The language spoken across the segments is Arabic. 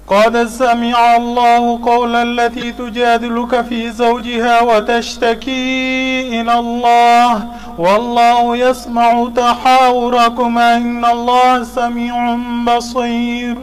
قد سمع الله قول التي تجادلك في زوجها وتشتكي إلى الله والله يسمع تحاوركما إن الله سميع بصير.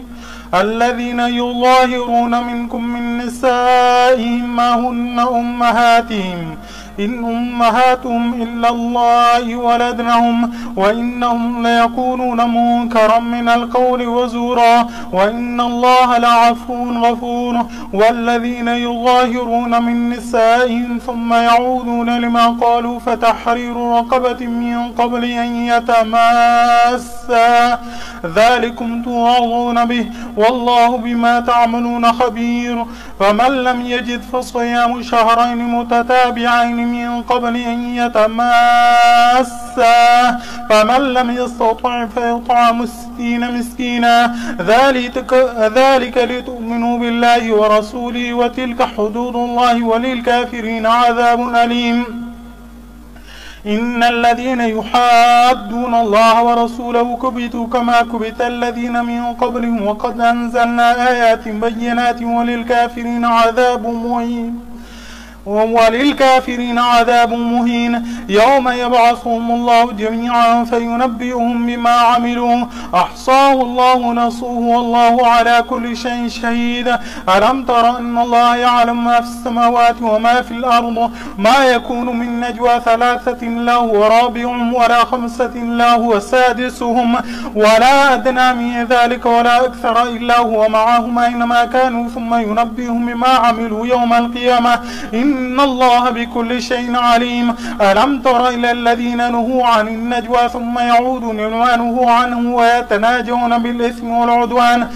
الذين يظاهرون منكم من نسائهم ما هن أمهاتهم إن أمهاتهم إلا الله ولدنهم وإنهم ليقولون منكرا من القول وزورا وإن الله لعفو غفور. والذين يظاهرون من نسائهم ثم يعودون لما قالوا فتحرير رقبة من قبل أن يتماسا ذلكم توعظون به والله بما تعملون خبير. فمن لم يجد فصيام شهرين متتابعين من قبل أن يتماسا فمن لم يستطع فيطعم 60 مسكينا ذلك لتؤمنوا بالله ورسوله وتلك حدود الله وللكافرين عذاب أليم. إن الذين يحادون الله ورسوله كبتوا كما كبت الذين من قبلهم وقد أنزلنا آيات بينات وللكافرين عذاب مهين. يوم يبعثهم الله جميعا فينبئهم بما عملوا أحصاه الله ونسوه والله على كل شيء شهيد. ألم تر أن الله يعلم ما في السماوات وما في الأرض ما يكون من نجوى 3 إلا هو رابعهم ولا 5 إلا هو سادسهم ولا أدنى من ذلك ولا أكثر إلا هو معهم أينما كانوا ثم ينبئهم بما عملوا يوم القيامة إن الله بكل شيء عليم. ألم تر إلى الذين نهوا عن النجوى ثم يعودون لما نهوا عنه ويتناجون بالإثم والعدوان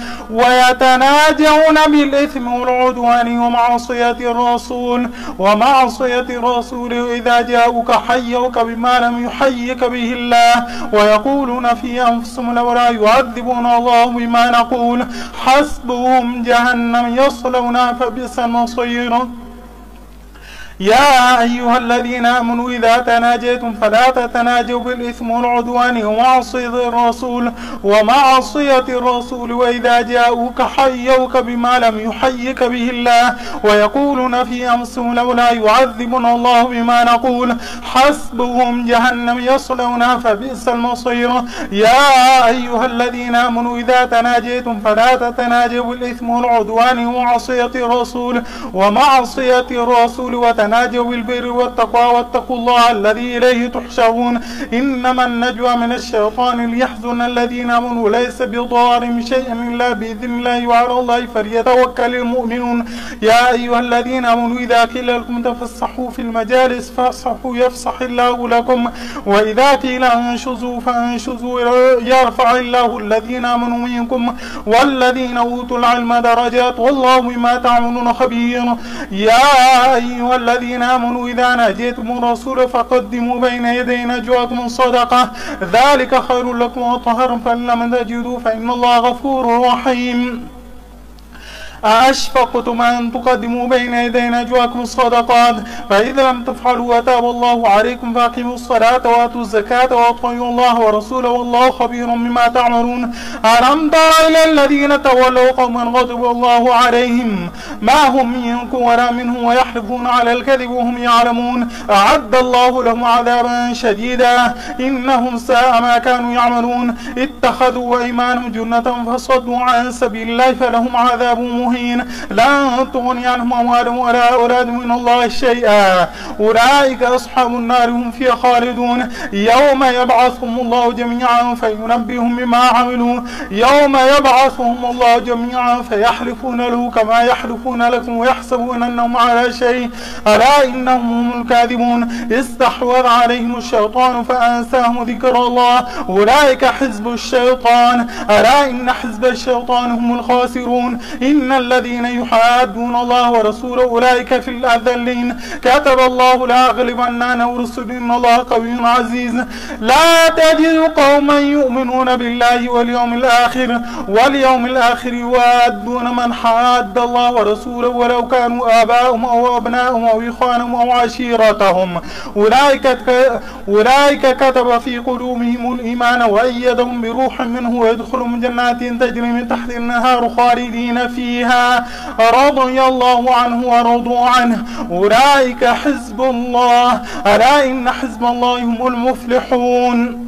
ومعصية الرسول إذا جاءوك حيوك بما لم يحيك به الله ويقولون في أنفسهم لولا يعذبنا الله بما نقول حسبهم جهنم يصلونها فبئس المصير. يا أيها الذين آمنوا إذا تناجيتم فلا تتناجوا بالإثم والعدوان ومعصية الرسول وإذا جاءوك حيوك بما لم يحيك به الله ويقولون في أنفسهم لولا يعذبنا الله بما نقول حسبهم جهنم يصلونها فبئس المصير. يا أيها الذين آمنوا إذا تناجيتم فلا تتناجوا بالإثم والعدوان ومعصية الرسول وتناجوا بالبر والتقوى واتقوا الله الذي إليه تحشرون. إنما النجوى من الشيطان ليحزن الذين آمنوا ليس بضارهم شيئا إلا بإذن الله وعلى الله فليتوكل المؤمنون. يا أيها الذين آمنوا إذا قيل لكم تفسحوا في المجالس فافسحوا يفسح الله لكم وإذا قيل انشزوا فانشزوا يرفع الله الذين آمنوا منكم والذين أوتوا العلم درجات والله بما تعملون خبير. يا أيها الذين آمنوا إذا ناجيتم الرسول فقدموا بين يدي نجواكم صدقة ذلك خير لكم وطهر فإن لم تجدوا فإن الله غفور رحيم. أأشفقتم أن تقدموا بين يدي نجواكم الصدقات فإذا لم تفعلوا وتاب الله عليكم فأقيموا الصلاة وآتوا الزكاة وأطيعوا الله ورسوله والله خبير بما تعملون. ألم تر إلى الذين تولوا قوما غضب الله عليهم ما هم منكم ولا منهم ويحلفون على الكذب وهم يعلمون أعد الله لهم عذابا شديدا إنهم ساء ما كانوا يعملون. اتخذوا أيمانهم جنة فصدوا عن سبيل الله فلهم عذاب مهين لا تغني عنهم أموالهم ولا أولادهم من الله شيئا أولئك أصحاب النار هم فيها خالدون. يوم يبعثهم الله جميعا فينبئهم بما عملوا فيحلفون له كما يحلفون لكم ويحسبون أنهم على شيء ألا إنهم هم الكاذبون. استحوذ عليهم الشيطان فأنساهم ذكر الله أولئك حزب الشيطان ألا إن حزب الشيطان هم الخاسرون. إن الذين يحادون الله ورسوله أولئك في الأذلين كتب الله لأغلبن أنا ورسلي إن الله قوي عزيز. لا تجد قوما يؤمنون بالله واليوم الآخر يوادون من حاد الله ورسوله ولو كانوا آباءهم أو أبناءهم أو إخوانهم أو عشيرتهم أولئك كتب في قلوبهم الإيمان وأيدهم بروح منه ويدخلهم جنات تجري من تحت النهار خالدين فيها رضي الله عنه ورضوا عنه أولئك حزب الله ألا إن حزب الله هم المفلحون.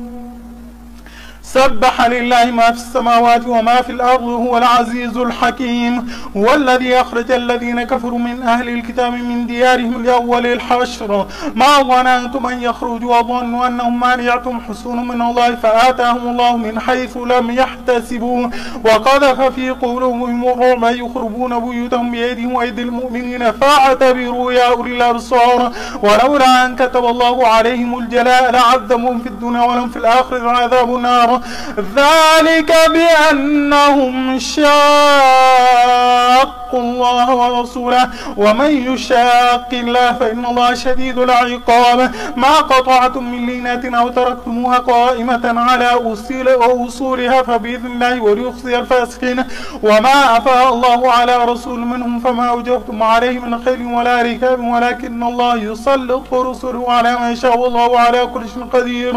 سبح لله ما في السماوات وما في الأرض هو العزيز الحكيم. هو الذي أخرج الذين كفروا من أهل الكتاب من ديارهم لأول الحشر ما ظننتم أن يخرجوا وظنوا أنهم مانعتهم حصون من الله فآتاهم الله من حيث لم يحتسبوا وقذف في قلوبهم الرعب يخربون بيوتهم بأيديهم وأيدي المؤمنين فاعتبروا يا أولي الأبصار. ولولا أن كتب الله عليهم الجلاء لعذبهم في الدنيا ولهم في الآخرة عذاب النار ذلك بأنهم شاقوا الله ورسوله ومن يشاق الله فإن الله شديد العقاب. ما قطعتم من لينة أو تركتموها قائمة على أصولها فبإذن الله وليخزي الفاسقين. وما أفاء الله على رسول منهم فما أوجفتم عليه من خير ولا ركاب ولكن الله يسلط رسله على من يشاء والله على كل شيء قدير.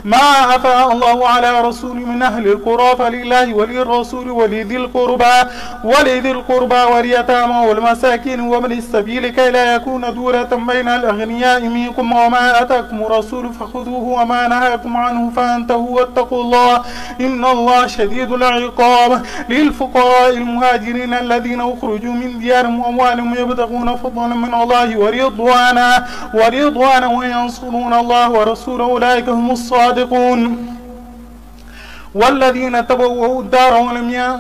ما أفاء الله على رسول من أهل القرى فلله وللرسول ولذي القربى واليتامى والمساكين ومن السبيل كي لا يكون دولة بين الأغنياء منكم وما آتاكم الرسول فخذوه وما نهاكم عنه فانتهوا واتقوا الله إن الله شديد العقاب. للفقراء المهاجرين الذين أخرجوا من ديارهم وأموالهم يبتغون فضلا من الله ورضوانا وينصرون الله ورسوله أولئك هم الصادقون. والذين تبوأوا الدار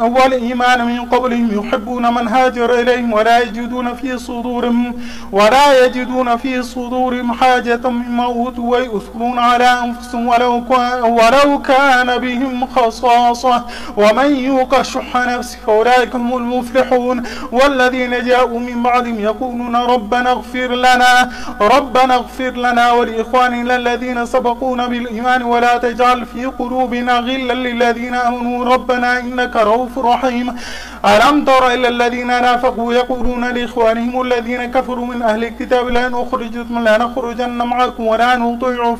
والإيمان من قبلهم يحبون من هاجر إليهم ولا يجدون في صدورهم حاجة مما أوتوا ويؤثرون على أنفسهم ولو كان بهم خصاصة ومن يوق شح نفسه فأولئك هم المفلحون. والذين جاءوا من بعدهم يقولون ربنا اغفر لنا ولإخواننا الذين سبقونا بالإيمان ولا تجعل في قلوبنا غلا للذين آمنوا ربنا إنك رؤوف رحيم. ألم تر إلى الذين نافقوا يقولون لإخوانهم الذين كفروا من أهل الكتاب لئن أخرجتم لنخرجن معكم ولا نطيع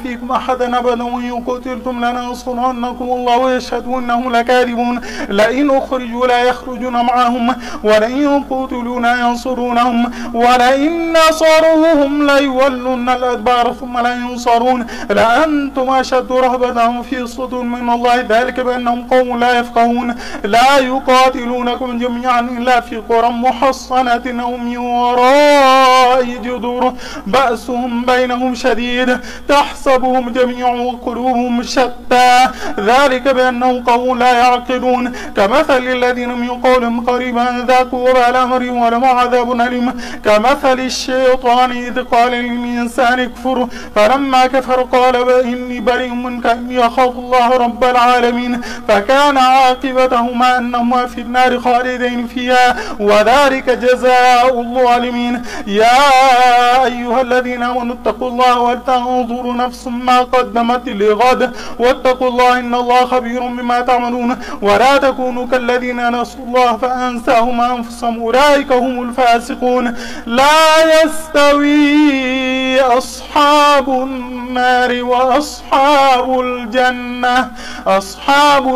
فيكم أحدا أبدا وإن قتلتم لننصرنكم الله ويشهد أنهم لكاذبون. لئن أخرجوا لا يخرجون معهم ولئن قتلوا لا ينصرونهم ولئن نصروهم ليولن الأدبار ثم لا ينصرون لأنتم أشد رهبة في صدور من الله ذلك بأنهم قوم لا يفقهون. لا يقاتلونكم جميعا إلا في قرى محصنة أو من وراء جدور بأسهم بينهم شديد تحسبهم جميعا وقلوبهم شتى ذلك بأنهم قوم لا يعقلون. كمثل الذين من قولهم قريبا ذاقوا وبال أمرهم ولهم عذاب أليم. كمثل الشيطان إذ قال للإنسان اكفر فلما كفر قال إني بريء منك إني أخاف الله رب العالمين. فكان عاقبتهما أنهما في النار خالدين فيها وذلك جزاء الظالمين. يا أيها الذين آمنوا اتقوا الله ولتنظر نفس ما قدمت لغد واتقوا الله إن الله خبير بما تعملون. ولا تكونوا كالذين نسوا الله فأنساهم أنفسهم أولئك هم الفاسقون. لا يستوي أصحاب النار وأصحاب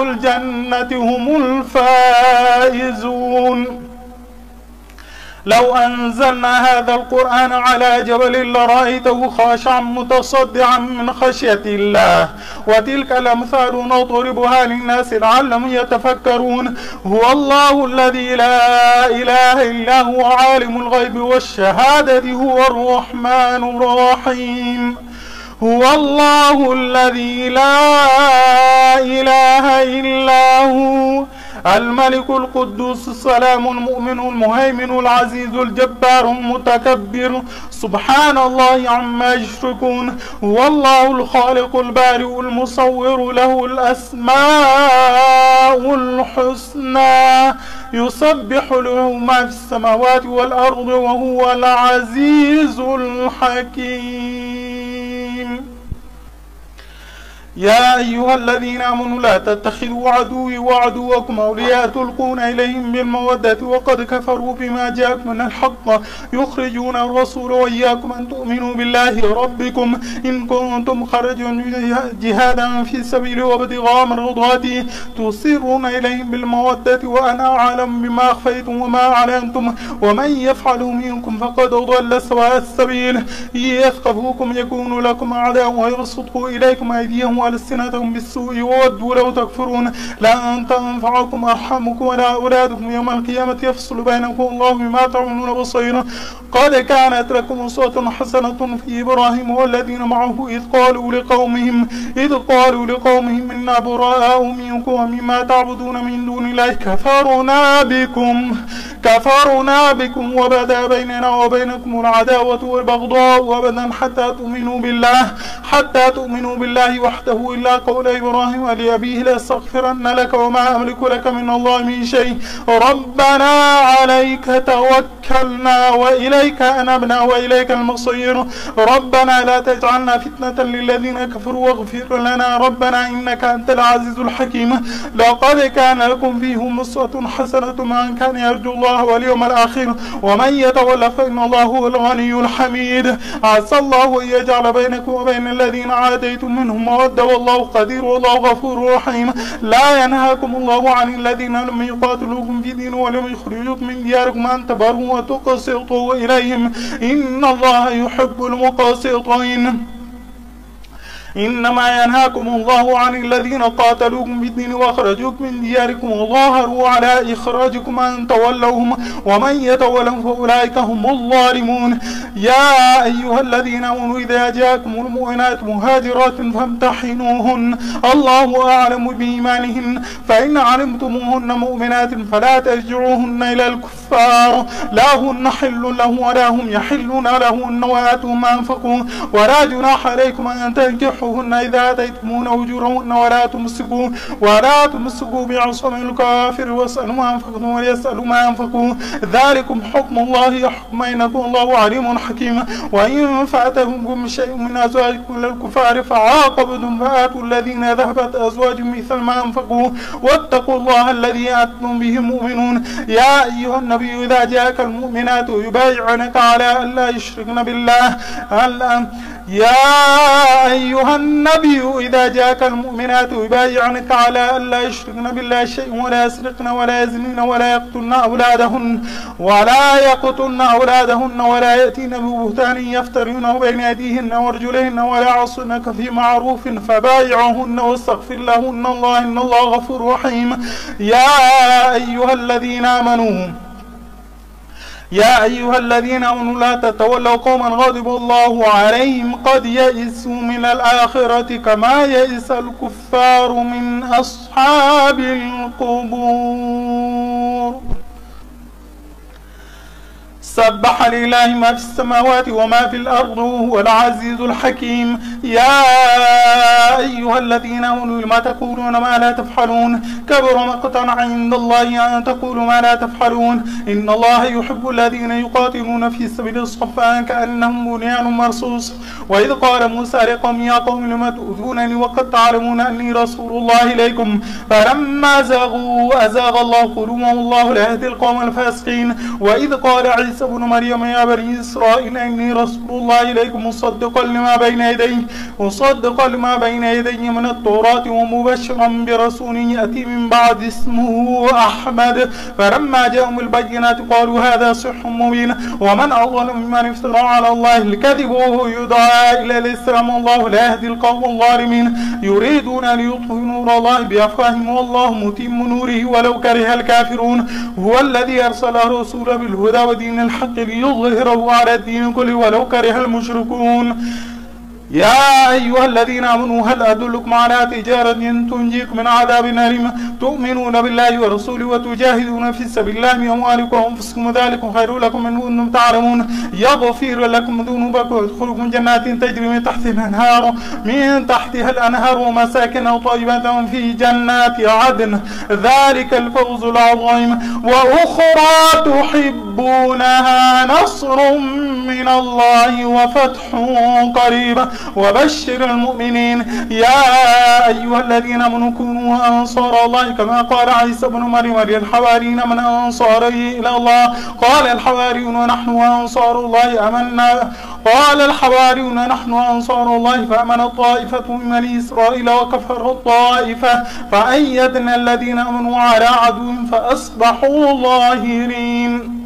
الجنة هم الفائزون. لو أنزلنا هذا القرآن على جبل لرأيته خاشعا متصدعا من خشية الله وتلك الأمثال نضربها للناس لعلهم يتفكرون. هو الله الذي لا إله إلا هو عالم الغيب والشهادة هو الرحمن الرحيم. هو الله الذي لا إله إلا هو الملك القدوس السلام المؤمن المهيمن العزيز الجبار المتكبر سبحان الله عما يشركون. هو الله الخالق البارئ المصور له الأسماء الحسنى يسبح له ما في السماوات والأرض وهو العزيز الحكيم. يا أيها الذين آمنوا لا تتخذوا عدوي وعدوكم أولياء تلقون إليهم بالمودة وقد كفروا بما جاءكم من الحق يخرجون الرسول وإياكم أن تؤمنوا بالله ربكم إن كنتم خرجتم جهادا في سبيله وابتغاء مرضاتي تسرون إليهم بالمودة وأنا أعلم بما أخفيتم وما أعلنتم ومن يفعله منكم فقد ضل سواء السبيل يثقفوكم يكونوا لكم أعداء ويبسطوا إليكم أيديهم وألسنتهم بالسوء وودوا لو تكفرون لن تنفعكم أرحامكم ولا أولادكم يوم القيامة يفصل بينكم الله بما تعملون بصيرا. قد كانت لكم أسوة حسنة في إبراهيم والذين معه إذ قالوا لقومهم إنا براء منكم ومما تعبدون من دون الله كفرنا بكم وبدا بيننا وبينكم العداوة والبغضاء أبدا حتى تؤمنوا بالله وحده إلا قول إبراهيم لأبيه لأستغفرن لك وما أملك لك من الله من شيء ربنا عليك توكلنا وإليك أنبنا وإليك المصير ربنا لا تجعلنا فتنة للذين كفروا واغفر لنا ربنا إنك أنت العزيز الحكيم. لقد كان لكم فيهم أسوة حسنة من كان يرجو الله واليوم الآخر ومن يتولى فإن الله هو الغني الحميد. عسى الله أن يجعل بينكم وبين الذين عاديتم منهم مودة والله قدير والله غفور رحيم. لا ينهاكم الله عن الذين لم يقاتلوكم في دين ولم يخرجوكم من دياركم أن تبروا وتقسطوا إليهم إن الله يحب المقسطين. إنما ينهاكم الله عن الذين قاتلوكم في الدين وأخرجوكم من دياركم وظاهروا على إخراجكم أن تولوهم ومن يتولهم فأولئك هم الظالمون. يا أيها الذين آمنوا إذا جاءكم المؤمنات مهاجرات فامتحنوهن الله أعلم بإيمانهن فإن علمتموهن مؤمنات فلا ترجعوهن إلى الكفار لا هن حل لهم ولا هم يحلون لهن وآتوا ما أنفقوا ولا جناح عليكم أن تنكحوا إذا آتيتمون أجورهن ولا تمسكوا بعصم الكافر واسألوا ما أنفقتم وليسألوا ما أنفقوا ذلكم حكم الله يحكم بينكم الله عليم حكيم. وإن فاتكم شيء من أزواجكم للكفار فعاقبتم فآتوا الذين ذهبت أزواجهم مثل ما أنفقوا واتقوا الله الذي أنتم به مؤمنون. يا أيها النبي إذا جاءك المؤمنات يبايعنك على ألا يشركن بالله يا أيها النبي إذا جاءك المؤمنات يبايعنك على ألا يشركن بالله شيء ولا يسرقن ولا يزنين ولا يقتلن أولادهن ولا يأتين ببهتان يفترونه بين أيديهن وارجلهن ولا يعصنك في معروف فبايعهن واستغفر لهن الله إن الله غفور رحيم. يا أيها الذين آمنوا لا تتولوا قوما غضب الله عليهم قد يئسوا من الآخرة كما يئس الكفار من أصحاب القبور. سبح لله ما في السماوات وما في الأرض وهو العزيز الحكيم. يا أيها الذين آمنوا لما تقولون ما لا تفعلون كبر مقتا عند الله أن تقولوا ما لا تفعلون إن الله يحب الذين يقاتلون في سبيل الصفا كأنهم بنيان مرصوص. وإذ قال موسى لقومه يا قوم لم تؤذونني وقد تعلمون أني رسول الله إليكم فلما زاغوا أزاغ الله قلوبهم والله لا يهدي القوم الفاسقين. وإذ قال عيسى ابن مريم يا بني إسرائيل إني رسول الله إليكم مصدقا لما بين يدي من التوراة ومبشرا برسول يأتي من بعد اسمه أحمد. فلما جاءهم البينات قالوا هذا سحر مبين ومن أظلم ممن افترى على الله الكذب وهو يدعى إلى الإسلام والله لا يهدي القوم الظالمين. يريدون أن يطفئوا نور الله بأفواههم والله متم نوره ولو كره الكافرون. هو الذي أرسل رسوله بالهدى ودين الحق ليظهره على الدين كله ولو كره المشركون. يا أيها الذين آمنوا هل أدلكم على تجارة تنجيكم من عذاب أليم تؤمنون بالله ورسوله وتجاهدون في سبيل الله بأموالكم وأنفسكم وذلكم خير لكم إن كنتم تعلمون يغفر لكم ذنوبكم ويدخلكم جنات تجري من تحتها الأنهار ومساكن طيبة في جنات عدن ذلك الفوز العظيم وأخرى تحبونها نصر من الله وفتح قريب وبشر المؤمنين يا أيها الذين آمنوا كونوا أنصار الله كما قال عيسى بن مريم للحواريين من أنصاره إلى الله قال الحواريون نحن أنصار الله آمنا قال الحواريون نحن أنصار الله فآمن طائفة من بني إسرائيل وكفر الطائفة فأيدنا الذين آمنوا على عدوهم فأصبحوا ظاهرين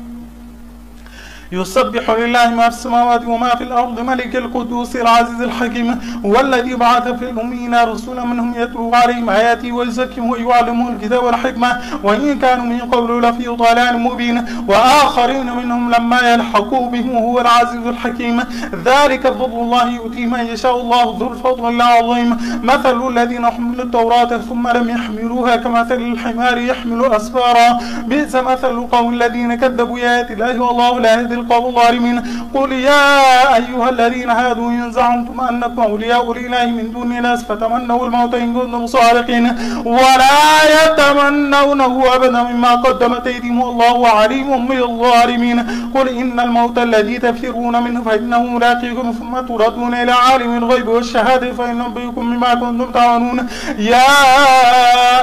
يسبح لله ما في السماوات وما في الأرض ملك القدوس العزيز الحكيم هو الذي بعث في الأميين رسولا منهم يتلو عليهم آياته ويزكيهم ويعلمهم الكتاب والحكمة وإن كانوا من قبل لفي ضلال مبين وآخرين منهم لما يلحقوا بهم وهو العزيز الحكيم ذلك فضل الله يؤتيه من يشاء الله ذو الفضل العظيم مثل الذين حملوا التوراة ثم لم يحملوها كمثل الحمار يحمل أسفارا بئس مثل القوم الذين كذبوا بآيات الله والله لا يهدي القوم الظالمين قل يا أيها الذين هادوا إن زعمتم أنكم أولياء لله من دون الناس فتمنوا الموت إن كنتم صادقين ولا يتمنونه أبدا مما قدمت أيديهم والله عليم بالظالمين قل إن الموت الذي تفرون منه فإنه ملاقيكم ثم تردون إلى عالم الغيب والشهادة فينبئكم بما كنتم تعملون يا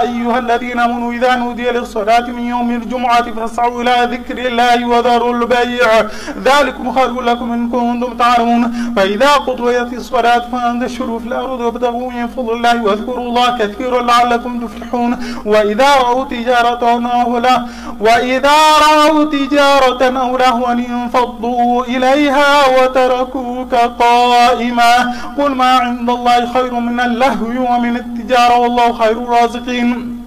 أيها الذين آمنوا إذا نودي للصلاة من يوم الجمعة فاسعوا إلى ذكر الله وذروا البيع ذلكم خير لكم إن كنتم تعلمون فإذا قضيت الصلاة فانتشروا في الأرض وابتغوا من فضل الله واذكروا الله كثيرا لعلكم تفلحون وإذا رأوا تجارة أو لهوا انفضوا إليها وتركوك قائما قل ما عند الله خير من اللهو ومن التجارة والله خير الرازقين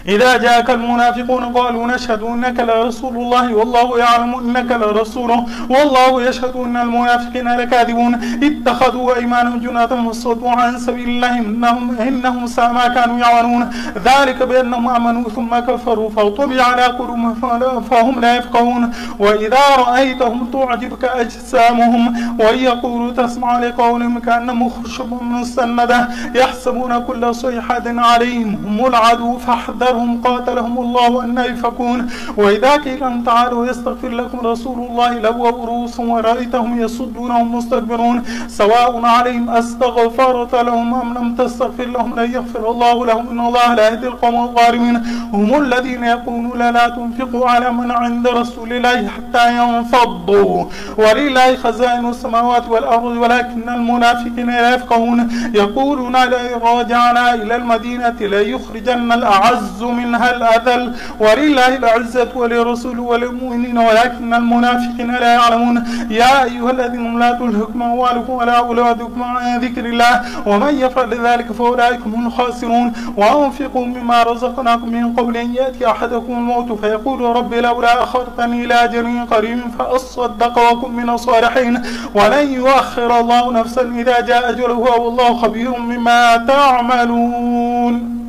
إذا جاءك المنافقون قالوا نشهد إنك لرسول الله والله يعلم إنك لرسوله والله يشهد إن المنافقين لكاذبون اتخذوا أيمانهم جنة وصدوا عن سبيل الله إنهم ساء ما كانوا يعملون ذلك بأنهم آمنوا ثم كفروا فطبع على قلوبهم فهم لا يفقهون وإذا رأيتهم تعجبك أجسامهم وإن يقولوا تسمع لقولهم كأنهم خشب مسندة يحسبون كل صيحة عليهم هم العدو فاحذروا قاتلهم الله أن يفكون وإذا قيل لهم تعالوا يستغفر لكم رسول الله لووا رؤوسهم ورأيتهم يصدون وهم مستكبرون سواء عليهم أستغفرت لهم أم لم تستغفر لهم لن يغفر الله لهم إن الله لا يهدي القوم الظالمين هم الذين يقولون لا تنفقوا على من عند رسول الله حتى ينفضوا ولله خزائن السماوات والأرض ولكن المنافقين لا يفقهون يقولون لئن رجعنا إلى المدينة ليخرجن الأعز منها الأذل ولله العزة ولرسول وللمؤمنين ولكن المنافقين لا يعلمون يا أيها الذين لا تلهكم أموالكم ولا أولادكم عن ذكر الله ومن يفعل ذلك فأولئك هم الخاسرون وأنفقوا مما رزقناكم من قبل أن يأتي أحدكم الموت فيقول رب لولا أخرتني إلى أجل قريب فأصدق وكن من الصالحين ولن يؤخر الله نفسا إذا جاء أجله والله خبير بما تعملون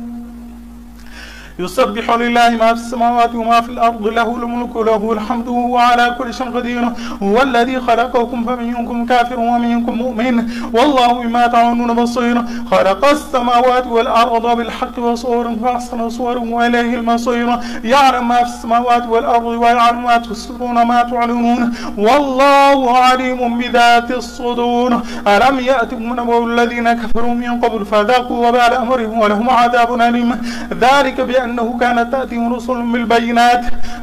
يسبح لله ما في السماوات وما في الأرض له الملك وله الحمد وهو على كل شيء قدير هو الذي خلقكم فمنكم كافر ومنكم مؤمن والله بما تعملون بصير خلق السماوات والأرض بالحق وصور فأحسن صور وإليه المصير يعلم ما في السماوات والأرض ويعلم ما تسرون ما تعلنون والله عليم بذات الصدور ألم يأتكم نبأ الذين كفروا من قبل فذاقوا وبال أمرهم ولهم عذاب أليم ذلك بأنه كانت تأتيهم رسل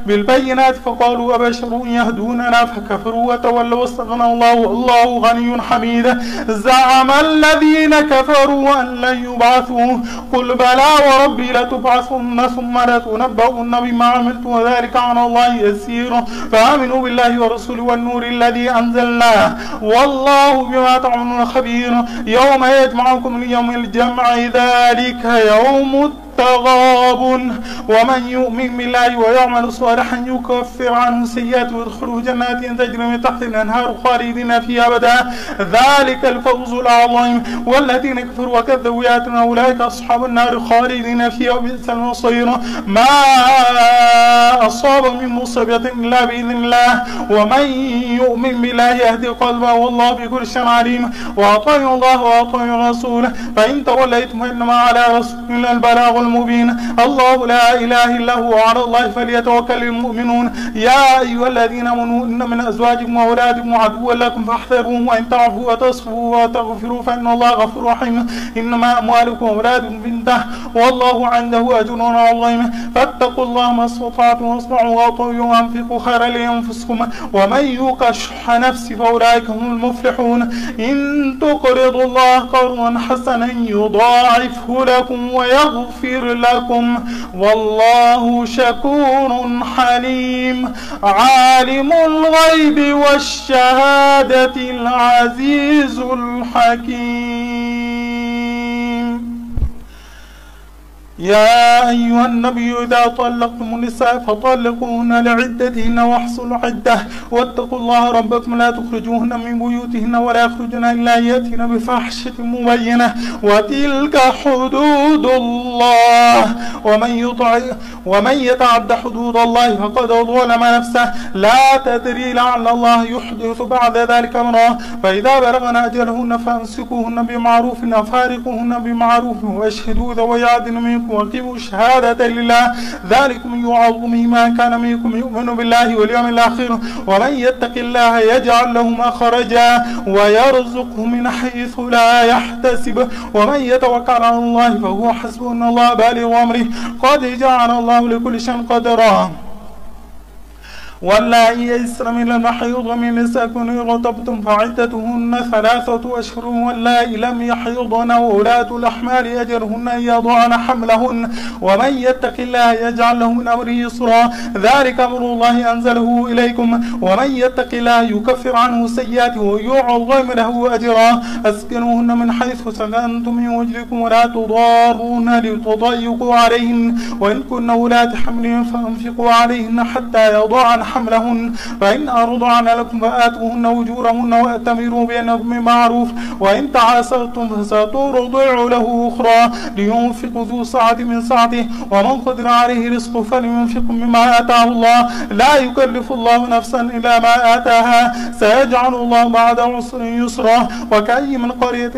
بالبينات فقالوا أبشر يهدوننا فكفروا وتولوا واستغنى الله والله غني حميد زعم الذين كفروا أن لن يبعثوا قل بلى وربي لتبعثن ثم لتنبؤن بما عملتم وذلك على الله يسير فآمنوا بالله ورسوله والنور الذي أنزلناه والله بما تعملون خبير يوم يجمعكم ليوم الجمع ذلك يوم التغابن. ومن يؤمن بالله ويعمل صالحا يكفر عنه سيئاته ويدخله جنات تجري من تحت الأنهار خالدين فيها أبدا، ذلك الفوز العظيم. والذين كفروا وكذبوا بآياتنا أولئك أصحاب النار خالدين فيها وبئس المصير. ما أصاب من مصيبة إلا بإذن الله، ومن يؤمن بالله يهدي قلبه والله بكل شيء عليم. وأطيعوا الله وأطيعوا الرسول فإن توليتم فإنما على رسولنا البلاغ المبين. الله لا إله إلا هو وعلى الله فليتوكل المؤمنون. يا أيها الذين آمنوا إن من أزواجكم وأولادكم عدوا لكم فاحذروهم وإن تعفوا وتصفوا وتغفروا فإن الله غفور رحيم. إنما أموالكم وأولادكم فتنة والله عنده أجر عظيم. فاتقوا الله ما استطعتم واسمعوا وأطيعوا وأنفقوا خيرا لأنفسكم ومن يوق شح نفسه فأولئك هم المفلحون. إن تقرضوا الله قرضا حسنا يضاعفه لكم ويغفر لكم والله شكور حليم. عالم الغيب والشهادة العزيز الحكيم. يا أيها النبي إذا طلقتم النساء فطلقوهن لعدتهن واحصوا العدة واتقوا الله ربكم لا تخرجوهن من بيوتهن ولا يخرجن إلا يأتين بفاحشة مبينة وتلك حدود الله ومن يتعد حدود الله فقد ظلم نفسه لا تدري لعل الله يحدث بعد ذلك أمرا. فإذا بلغن أجلهن فأمسكوهن بمعروف وفارقوهن بمعروف واشهدوا ذوي عدل منكم وقيموا الشهادة لله ذلكم يوعظ به من كان منكم يؤمن بالله واليوم الآخر ومن يتق الله يجعل له مخرجا ويرزقه من حيث لا يحتسب ومن يتوكل على الله فهو حسبه إن الله بالغ أمره قد جعل الله لكل شيء قدرا. واللائي يئسن من المحيض من نسائكم إن ارتبتم فعدتهن 3 أشهر واللائي لم يحيضن وأولاة الأحمال أجلهن أن يضعن حملهن ومن يتق الله يجعل له من أمره يسرا ذلك أمر الله أنزله إليكم ومن يتق الله يكفر عنه سيئاته ويعظم له أجرا. أسكنوهن من حيث سكنتم من وجدكم ولا تضارون لتضيقوا عليهن وإن كن أولاة حمل فأنفقوا عليهن حتى يضعن حملهن فإن أرضعن لكم فآتوهن أجورهن وأتمروا بينكم بمعروف وإن تعاسرتم فسترضع له أخرى لينفق ذو سعة من سعته ومن قدر عليه رزقه فلينفق مما آتاه الله لا يكلف الله نفسا إلا ما آتاها سيجعل الله بعد عسر يسرا. وكأي من قرية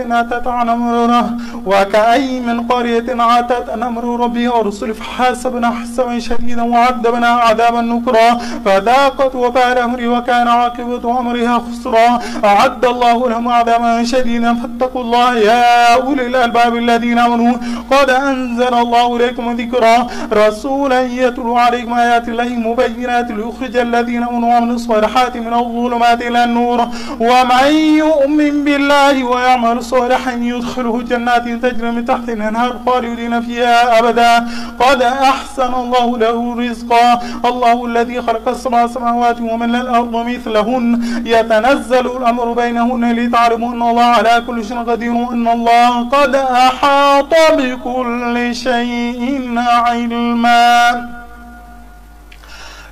عاتت عن أمر ربها ورسله فحاسبنا حسابا شديدا وعذبنا عذابا نكرا فذاقت وبال أمري وكان عاقبة أمرها خسرا. أعد الله لهم عذابا شديدا فاتقوا الله يا أولي الألباب الذين آمنوا قد أنزل الله إليكم ذكرا رسولا يتلو عليكم آيات الله مبينات ليخرج الذين آمنوا وعملوا الصالحات من الظلمات إلى النور ومن يؤمن بالله ويعمل صالحا يدخله جنات تجري من تحت الأنهار خالدين فيها أبدا قد أحسن الله له رزقا. الله الذي خلق السبع سماوات ومن الأرض مثلهن يتنزل الأمر بينهن لتعلموا أن الله على كل شيء قدير وأن الله قد أحاط بكل شيء علما.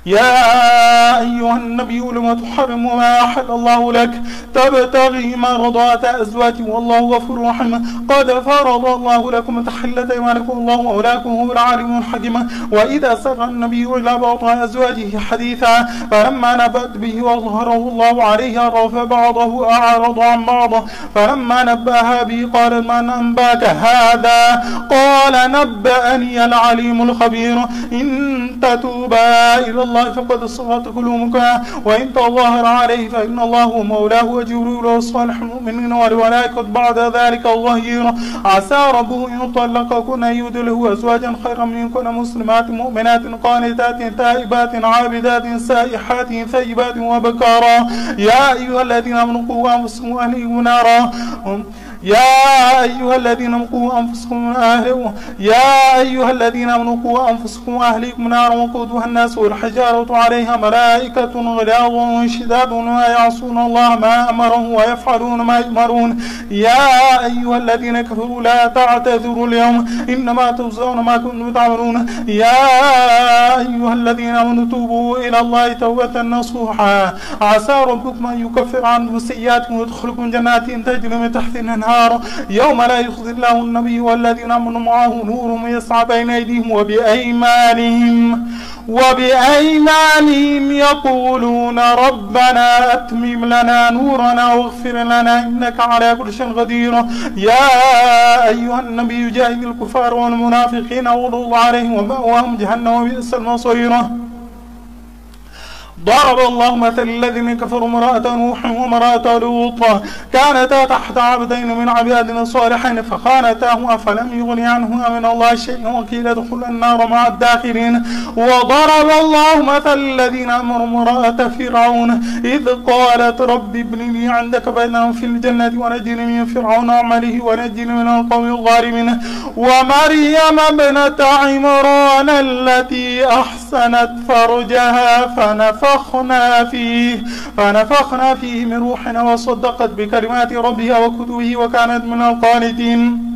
يا أيها النبي لم تحرم ما أحل الله لك تبتغي مرضات أزواجك والله غفور رحيم. قد فرض الله لكم تحلة أيمانكم الله مولاكم هو العالم الحكيم. وإذا سر النبي إلى بعض أزواجه حديثا فلما نبأت به وأظهره الله عليه عرف بعضه أعرض عن بعضه فلما نبأها به قال ما أنباك هذا قال نبأني العليم الخبير. إن تتوبا إلى الله فقد صغت قلوبكما وإن تظاهر عليه فإن الله هو مولاه وجبريل وصالح المؤمنين والملائكة بعد ذلك ظهير. عسى ربه إن طلقكن أن يبدله أزواجا خيرا منكن مسلمات مؤمنات قانتات تائبات عابدات سائحات ثيبات وبكارا. يا أيها الذين آمنوا قوا أنفسكم وأهليكم نارا يا أيها الذين قوا آمنوا قوا أنفسكم وأهليكم نارا وقودها الناس والحجارة عليها ملائكة غلاظ شداد لا يعصون الله ما أمرهم ويفعلون ما يؤمرون يا أيها الذين كفروا لا تعتذروا اليوم إنما تجزون ما كنتم تعملون يا أيها الذين آمنوا توبوا إلى الله توبة نصوحا عسى ربكم أن يكفر عنكم سيئاتكم ويدخلكم جنات تجري من تحتها الأنهار يوم لا يخزي الله النبي والذين آمنوا معه نورهم يسعى بين أيديهم وبأيمانهم يقولون ربنا أتمم لنا نورنا واغفر لنا إنك على كل شيء قدير يا أيها النبي جاهد الكفار والمنافقين واغلظ عليهم ومأواهم جهنم وبئس المصير ضرب الله مثل الذين كفروا امرأة نوح وامرأة لوط كانتا تحت عبدين من عبادنا الصالحين فخانتاهما فلم يغن عنهما من الله شيئا وقيل ادخلا النار مع الداخلين وضرب الله مثل الذين امروا امرأة فرعون إذ قالت رب ابن لي عندك بيتا في الجنة ونجني من فرعون وعمله ونجني من القوم الظالمين ومريم ابنة عمران التي أحسنت فرجها فنفخنا فيه من روحنا وصدقت بكلمات ربها وكتبه وكانت من القانتين